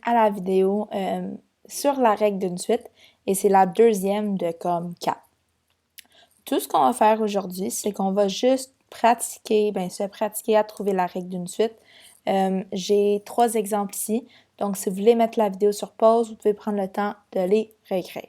À la vidéo sur la règle d'une suite et c'est la deuxième de comme 4. Tout ce qu'on va faire aujourd'hui, c'est qu'on va juste pratiquer, se pratiquer à trouver la règle d'une suite. J'ai 3 exemples ici, donc si vous voulez mettre la vidéo sur pause, vous pouvez prendre le temps de les réécrire.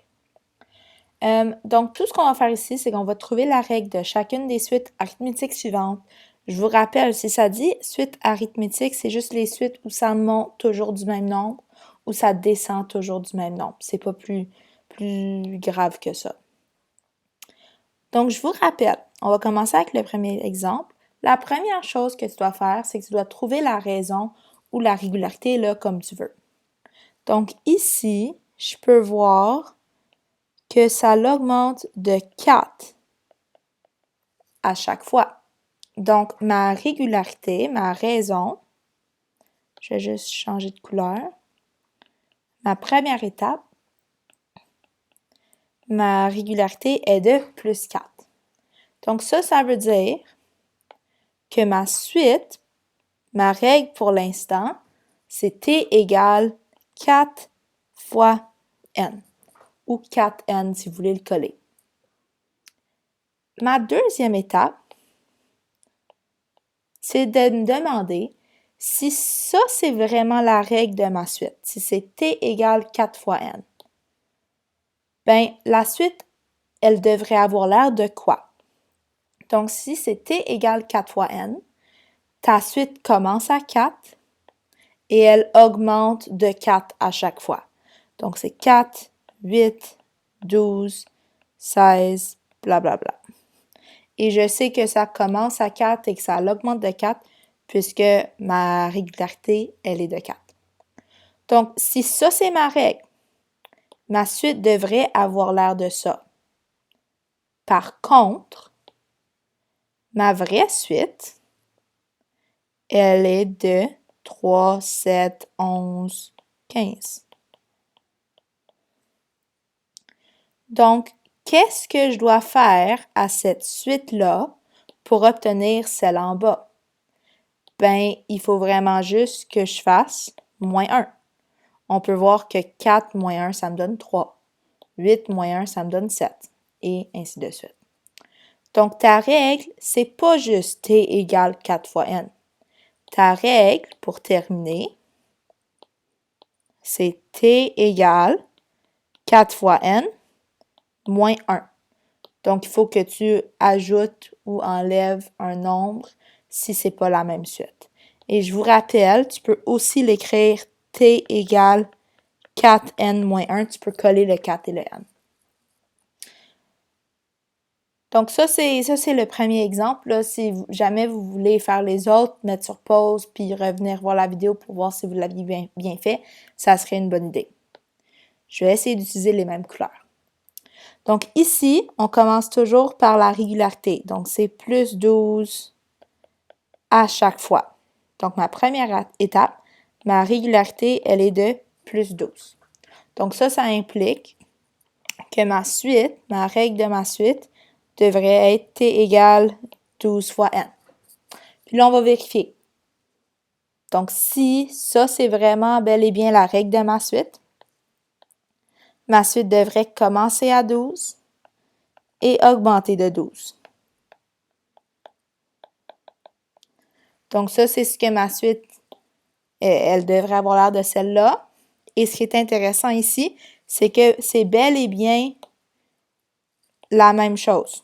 Donc tout ce qu'on va faire ici, c'est qu'on va trouver la règle de chacune des suites arithmétiques suivantes. Je vous rappelle, si ça dit suite arithmétique, c'est juste les suites où ça monte toujours du même nombre ou ça descend toujours du même nombre. C'est pas plus grave que ça. Donc, je vous rappelle, on va commencer avec le premier exemple. La première chose que tu dois faire, c'est que tu dois trouver la raison ou la régularité là comme tu veux. Donc, ici, je peux voir que ça l'augmente de 4 à chaque fois. Donc, ma régularité, ma raison, je vais juste changer de couleur. Ma première étape, ma régularité est de plus 4. Donc ça veut dire que ma suite, ma règle pour l'instant, c'est t égale 4 fois n, ou 4n si vous voulez le coller. Ma deuxième étape, c'est de me demander si ça, c'est vraiment la règle de ma suite, si c'est t égale 4 fois n. Ben, la suite, elle devrait avoir l'air de quoi? Donc, si c'est t égale 4 fois n, ta suite commence à 4 et elle augmente de 4 à chaque fois. Donc, c'est 4, 8, 12, 16, blablabla. Et je sais que ça commence à 4 et que ça augmente de 4 puisque ma régularité, elle est de 4. Donc, si ça, c'est ma règle, ma suite devrait avoir l'air de ça. Par contre, ma vraie suite, elle est de 3, 7, 11, 15. Donc, qu'est-ce que je dois faire à cette suite-là pour obtenir celle en bas? Ben, il faut vraiment juste que je fasse moins 1. On peut voir que 4 moins 1, ça me donne 3. 8 moins 1, ça me donne 7. Et ainsi de suite. Donc, ta règle, c'est pas juste t égale 4 fois n. Ta règle, pour terminer, c'est t égale 4 fois n moins 1. Donc, il faut que tu ajoutes ou enlèves un nombre si ce n'est pas la même suite. Et je vous rappelle, tu peux aussi l'écrire t égale 4n moins 1. Tu peux coller le 4 et le n. Donc, ça, c'est le premier exemple. Là, si jamais vous voulez faire les autres, mettre sur pause, puis revenir voir la vidéo pour voir si vous l'aviez bien fait, ça serait une bonne idée. Je vais essayer d'utiliser les mêmes couleurs. Donc, ici, on commence toujours par la régularité. Donc, c'est plus 12 à chaque fois. Donc, ma première étape, ma régularité, elle est de plus 12. Donc, ça implique que ma suite, ma règle de ma suite, devrait être t égale 12 fois n. Puis là, on va vérifier. Donc, si ça, c'est vraiment bel et bien la règle de ma suite devrait commencer à 12 et augmenter de 12. Donc, ça, c'est ce que ma suite, elle devrait avoir l'air de celle-là. Et ce qui est intéressant ici, c'est que c'est bel et bien la même chose.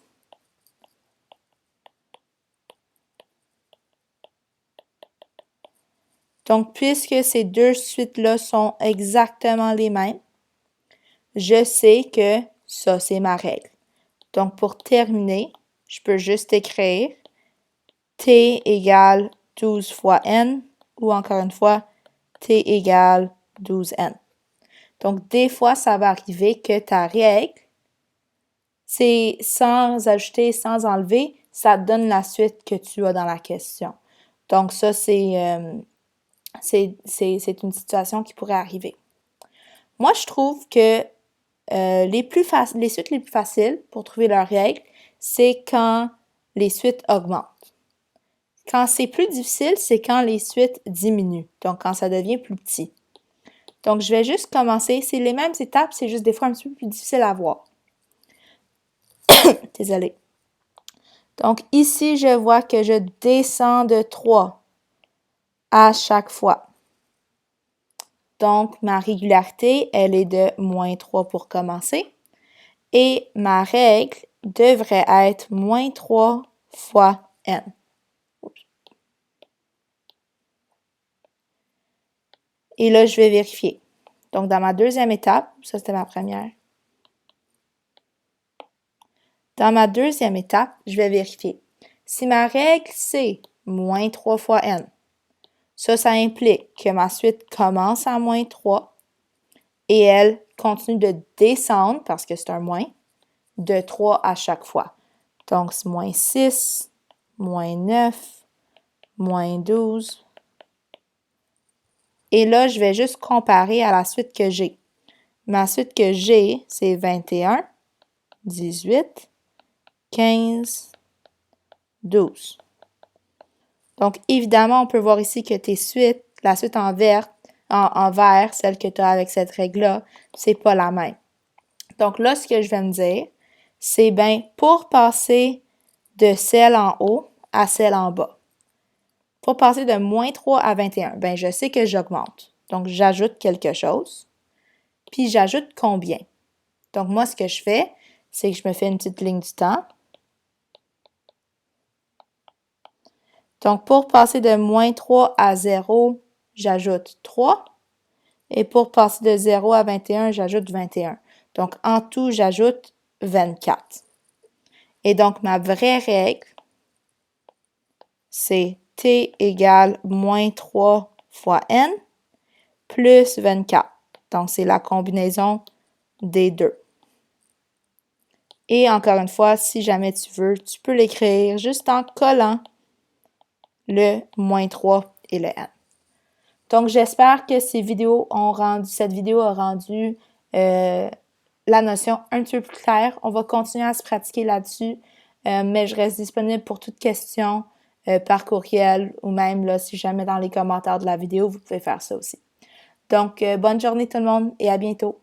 Donc, puisque ces deux suites-là sont exactement les mêmes, je sais que ça, c'est ma règle. Donc, pour terminer, je peux juste écrire t égale 12 fois n, ou encore une fois, t égale 12n. Donc, des fois, ça va arriver que ta règle, c'est sans ajouter, sans enlever, ça te donne la suite que tu as dans la question. Donc, ça, c'est une situation qui pourrait arriver. Moi, je trouve que les suites les plus faciles pour trouver leur règle, c'est quand les suites augmentent. Quand c'est plus difficile, c'est quand les suites diminuent, donc quand ça devient plus petit. Donc, je vais juste commencer. C'est les mêmes étapes, c'est juste des fois un petit peu plus difficile à voir. Désolée. Donc, ici, je vois que je descends de 3 à chaque fois. Donc, ma régularité, elle est de moins 3 pour commencer. Et ma règle devrait être moins 3 fois n. Et là, je vais vérifier. Donc, dans ma deuxième étape, ça c'était ma première. Dans ma deuxième étape, je vais vérifier. Si ma règle, c'est moins 3 fois n, ça implique que ma suite commence à moins 3 et elle continue de descendre, parce que c'est un moins, de 3 à chaque fois. Donc, c'est moins 6, moins 9, moins 12. Et là, je vais juste comparer à la suite que j'ai. Ma suite que j'ai, c'est 21, 18, 15, 12. Donc, évidemment, on peut voir ici que tes suites, la suite en vert, en vert, celle que tu as avec cette règle-là, c'est pas la même. Donc là, ce que je vais me dire, c'est bien pour passer de celle en haut à celle en bas. Pour passer de moins 3 à 21, bien, je sais que j'augmente. Donc, j'ajoute quelque chose. Puis, j'ajoute combien? Donc, moi, ce que je fais, c'est que je me fais une petite ligne du temps. Donc, pour passer de moins 3 à 0, j'ajoute 3. Et pour passer de 0 à 21, j'ajoute 21. Donc, en tout, j'ajoute 24. Et donc, ma vraie règle, c'est t égale moins 3 fois n plus 24. Donc, c'est la combinaison des deux. Et encore une fois, si jamais tu veux, tu peux l'écrire juste en collant le moins 3 et le n. Donc, j'espère que cette vidéo a rendu la notion un petit peu plus claire. On va continuer à se pratiquer là-dessus, mais je reste disponible pour toute question par courriel ou même là, si jamais dans les commentaires de la vidéo, vous pouvez faire ça aussi. Donc, bonne journée tout le monde et à bientôt.